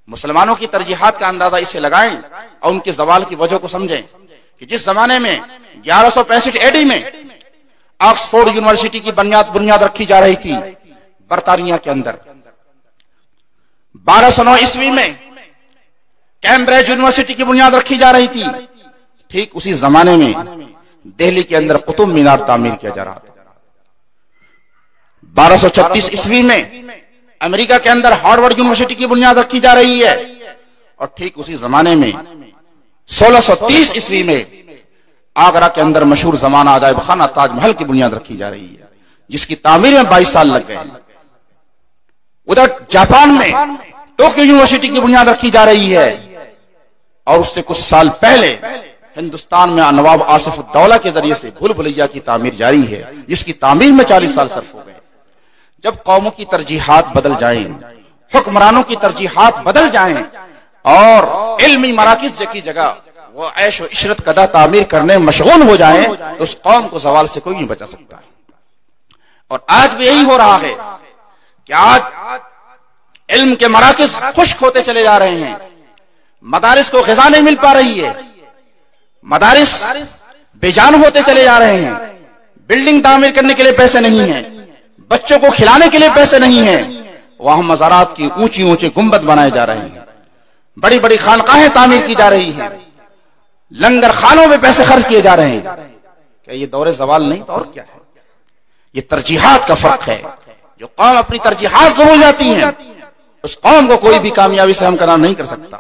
मुसलमानों की तरजीहात का अंदाजा इससे लगाएं और उनके जवाल की वजह को समझें कि जिस जमाने में 1165 एडी में ऑक्सफोर्ड यूनिवर्सिटी की बुनियाद रखी जा रही थी बरतानिया के अंदर, 1209 ईस्वी में कैम्ब्रिज यूनिवर्सिटी की बुनियाद रखी जा रही थी, ठीक उसी जमाने में दिल्ली के अंदर कुतुब मीनार तामीर किया जा रहा था। 1236 ईस्वी में अमेरिका के अंदर हार्वर्ड यूनिवर्सिटी की बुनियाद रखी जा रही है और ठीक उसी जमाने में 1630 ईस्वी में आगरा के अंदर मशहूर जमाना अजायब खाना ताजमहल की बुनियाद रखी जा रही है, जिसकी तामीर में 22 साल लग गए। उधर जापान में टोक्यो यूनिवर्सिटी की बुनियाद रखी जा रही है और उससे कुछ साल पहले हिंदुस्तान में नवाब आसिफ उद्दौला के जरिए से भूल भुलैया की तामीर जारी है, जिसकी तामीर में 40 साल सर्फ हो गए। जब कौमों की तरजीहात बदल जाएं, हुक्मरानों की तरजीहात बदल जाएं और इल्मी मराकिज की जगह वो ऐश और इशरत कदा तामीर करने में मशगूल हो जाएं तो उस कौम को सवाल से कोई नहीं बचा सकता। और आज भी यही हो रहा है कि आज इल्म के मराकिज खुश्क होते चले जा रहे हैं, मदारिस को ग़िज़ा नहीं मिल पा रही है, मदारिस बेजान होते चले जा रहे हैं, बिल्डिंग तामीर करने के लिए पैसे नहीं है, बच्चों को खिलाने के लिए पैसे नहीं है, वहां मज़ारात की ऊंची ऊंचे गुंबद बनाए जा रहे हैं, बड़ी बड़ी खानकाहें तामीर की जा रही हैं, लंगर खानों में पैसे खर्च किए जा रहे हैं। क्या ये दौरे ज़वाल नहीं तो और क्या है? ये तरजीहात का फर्क है। जो कौम अपनी तरजीहात को भूल जाती है उस कौम को कोई भी कामयाबी से हमकरार नहीं कर सकता।